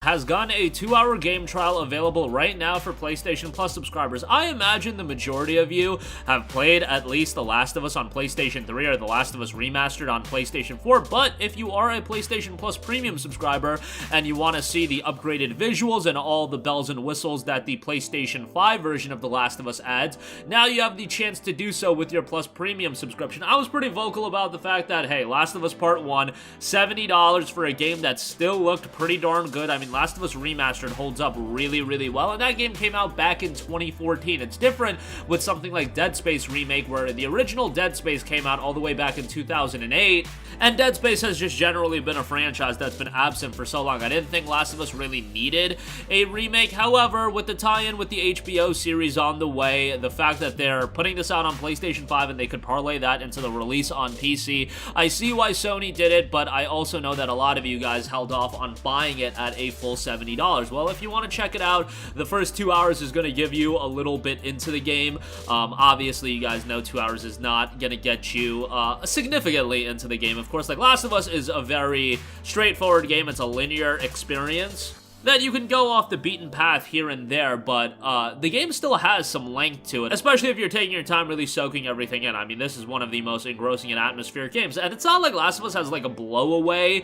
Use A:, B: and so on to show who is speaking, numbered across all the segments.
A: has gotten a 2-hour game trial available right now for PlayStation Plus subscribers. I imagine the majority of you have played at least The Last of Us on PlayStation 3 or The Last of Us Remastered on PlayStation 4, but if you are a PlayStation Plus Premium subscriber and you want to see the upgraded visuals and all the bells and whistles that the PlayStation 5 version of The Last of Us adds, now you have the chance to do so with your Plus Premium subscription. I was pretty vocal about the fact that, hey, Last of Us Part 1, $70 for a game that still looked pretty darn good. I mean, Last of Us Remastered holds up really, really well, and that game came out back in 2014. It's different with something like Dead Space Remake, where the original Dead Space came out all the way back in 2008, and Dead Space has just generally been a franchise that's been absent for so long. I didn't think Last of Us really needed a remake. However, with the tie-in with the HBO series on the way, the fact that they're putting this out on PlayStation 5 and they could parlay that into the release on PC, I see why Sony did it, but I also know that a lot of you guys held off on buying it at a full $70. Well, if you want to check it out, the first 2 hours is going to give you a little bit into the game. Obviously, you guys know 2 hours is not going to get you significantly into the game. Of course, like Last of Us is a very straightforward game. It's a linear experience that you can go off the beaten path here and there, but the game still has some length to it, especially if you're taking your time really soaking everything in. I mean, this is one of the most engrossing and atmospheric games, and it's not like Last of Us has like a blowaway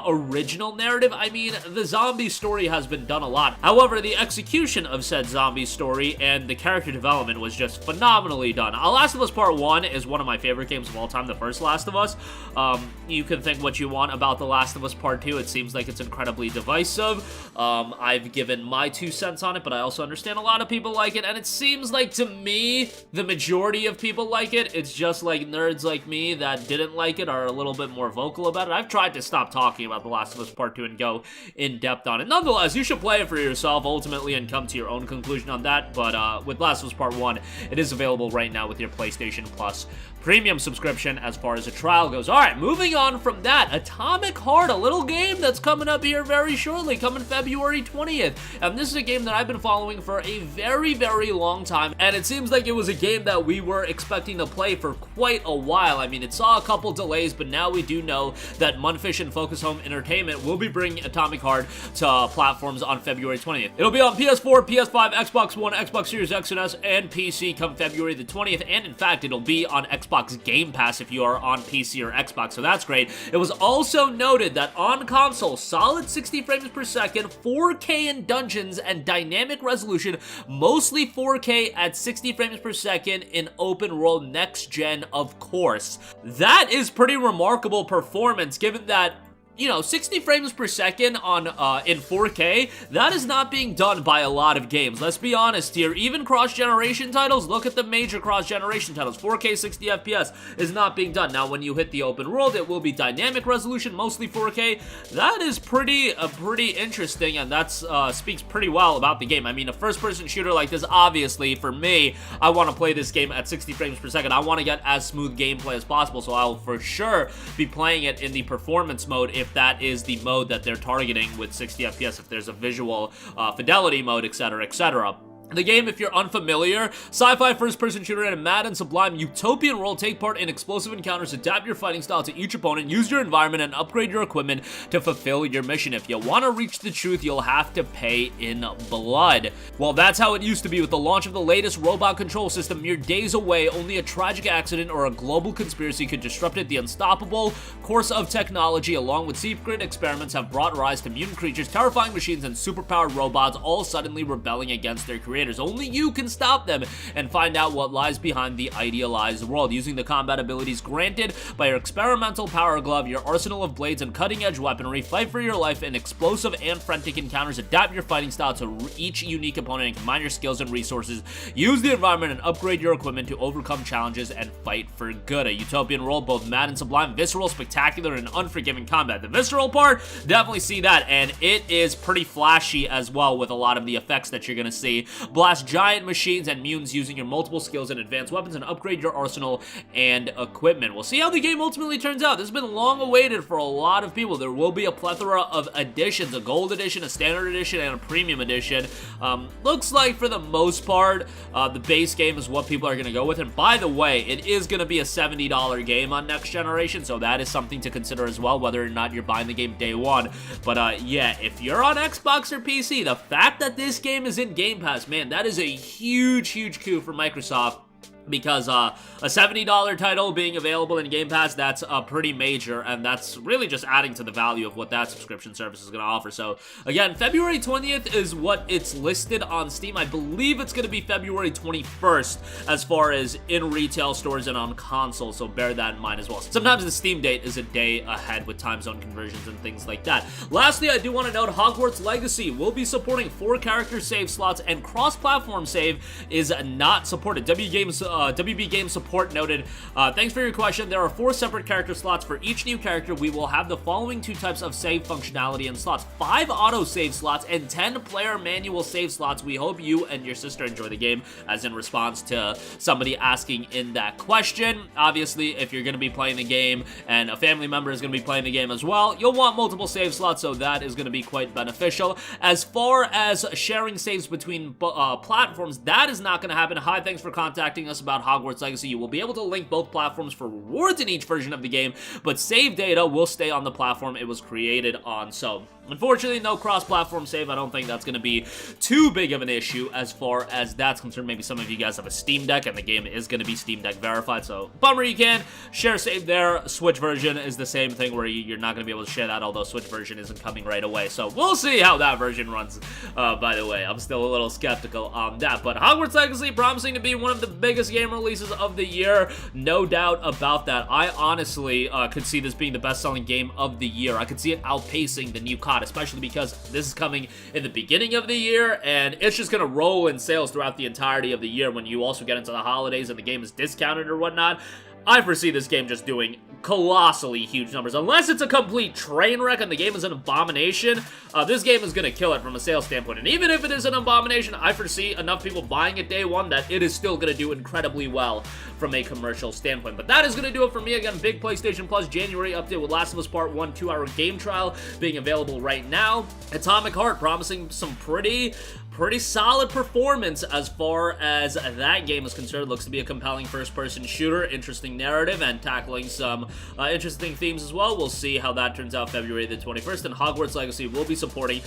A: original narrative. I mean, the zombie story has been done a lot. However, the execution of said zombie story and the character development was just phenomenally done. Last of Us Part 1 is one of my favorite games of all time, the first Last of Us. You can think what you want about The Last of Us Part 2. It seems like it's incredibly divisive. I've given my 2 cents on it, but I also understand a lot of people like it, and it seems like, to me, the majority of people like it. It's just like nerds like me that didn't like it are a little bit more vocal about it. I've tried to stop talking about The Last of Us Part 2 and go in depth on it. Nonetheless, you should play it for yourself ultimately and come to your own conclusion on that, but with Last of Us Part 1, it is available right now with your PlayStation Plus Premium subscription as far as a trial goes. Alright, moving on from that, Atomic Heart, a little game that's coming up here very shortly, coming February 20th. And this is a game that I've been following for a very, very long time, and it seems like it was a game that we were expecting to play for quite a while. I mean, it saw a couple delays, but now we do know that Munfish and Focus Home Entertainment will be bringing Atomic Heart to platforms on February 20th. It'll be on PS4, PS5, Xbox One, Xbox Series X and S, and PC come February the 20th, and in fact, it'll be on Xbox Game Pass if you are on PC or Xbox, so that's great. It was also noted that on console, solid 60 frames per second, 4K in dungeons, and dynamic resolution, mostly 4K at 60 frames per second in open world next gen, of course. That is pretty remarkable performance, given that, you know, 60 frames per second on in 4K, that is not being done by a lot of games. Let's be honest here. Even cross-generation titles, look at the major cross-generation titles. 4K 60 FPS is not being done. Now, when you hit the open world, it will be dynamic resolution, mostly 4K. That is pretty interesting, and that speaks pretty well about the game. I mean, a first-person shooter like this, obviously, for me, I want to play this game at 60 frames per second. I want to get as smooth gameplay as possible, so I'll for sure be playing it in the performance mode if that is the mode that they're targeting with 60 FPS, if there's a visual fidelity mode, etc., etc. The game, if you're unfamiliar, sci-fi first-person shooter in a mad and sublime utopian world. Take part in explosive encounters, adapt your fighting style to each opponent, use your environment, and upgrade your equipment to fulfill your mission. If you want to reach the truth, you'll have to pay in blood. Well, that's how it used to be. With the launch of the latest robot control system mere days away, only a tragic accident or a global conspiracy could disrupt it. The unstoppable course of technology, along with secret experiments, have brought rise to mutant creatures, terrifying machines, and superpowered robots, all suddenly rebelling against their creators. Only you can stop them and find out what lies behind the idealized world. Using the combat abilities granted by your experimental power glove, your arsenal of blades, and cutting-edge weaponry, fight for your life in explosive and frantic encounters, adapt your fighting style to each unique opponent, and combine your skills and resources. Use the environment and upgrade your equipment to overcome challenges and fight for good. A utopian world, both mad and sublime, visceral, spectacular, and unforgiving combat. The visceral part, definitely see that, and it is pretty flashy as well with a lot of the effects that you're going to see. blast giant machines and mutants using your multiple skills and advanced weapons, and upgrade your arsenal and equipment. We'll see how the game ultimately turns out. This has been long awaited for a lot of people. There will be a plethora of editions, a gold edition, a standard edition, and a premium edition. Looks like for the most part, the base game is what people are going to go with. And by the way, it is going to be a $70 game on next generation, so that is something to consider as well, whether or not you're buying the game day one. But yeah, if you're on Xbox or PC, the fact that this game is in Game Pass, man, that is a huge, huge coup for Microsoft. Because a $70 title being available in Game Pass, that's pretty major, and that's really just adding to the value of what that subscription service is going to offer. So, again, February 20th is what it's listed on Steam. I believe it's going to be February 21st as far as in retail stores and on console, so bear that in mind as well. Sometimes the Steam date is a day ahead with time zone conversions and things like that. Lastly, I do want to note Hogwarts Legacy will be supporting 4-character save slots, and cross-platform save is not supported. WB Games support noted, thanks for your question. There are 4 separate character slots for each new character. We will have the following 2 types of save functionality and slots: 5 auto-save slots and 10 player manual save slots. We hope you and your sister enjoy the game, as in response to somebody asking in that question. Obviously, if you're going to be playing the game and a family member is going to be playing the game as well, you'll want multiple save slots, so that is going to be quite beneficial. As far as sharing saves between platforms, that is not going to happen. Hi, thanks for contacting us about Hogwarts Legacy. You will be able to link both platforms for rewards in each version of the game, but save data will stay on the platform it was created on. So, unfortunately, no cross-platform save. I don't think that's going to be too big of an issue as far as that's concerned. Maybe some of you guys have a Steam Deck, and the game is going to be Steam Deck verified, so bummer you can share save there. Switch version is the same thing, where you're not going to be able to share that, although Switch version isn't coming right away. So, we'll see how that version runs, by the way. I'm still a little skeptical on that, but Hogwarts Legacy promising to be one of the biggest game releases of the year, no doubt about that. I honestly could see this being the best-selling game of the year. I could see it outpacing the new COD, especially because this is coming in the beginning of the year, and it's just going to roll in sales throughout the entirety of the year when you also get into the holidays and the game is discounted or whatnot. I foresee this game just doing colossally huge numbers. Unless it's a complete train wreck and the game is an abomination, this game is going to kill it from a sales standpoint. And even if it is an abomination, I foresee enough people buying it day one that it is still going to do incredibly well from a commercial standpoint. But that is going to do it for me. Again, big PlayStation Plus January update with Last of Us Part 1 2-hour game trial being available right now. Atomic Heart promising some pretty solid performance as far as that game is concerned. Looks to be a compelling first-person shooter, interesting narrative, and tackling some interesting themes as well. We'll see how that turns out February the 21st, and Hogwarts Legacy will be supporting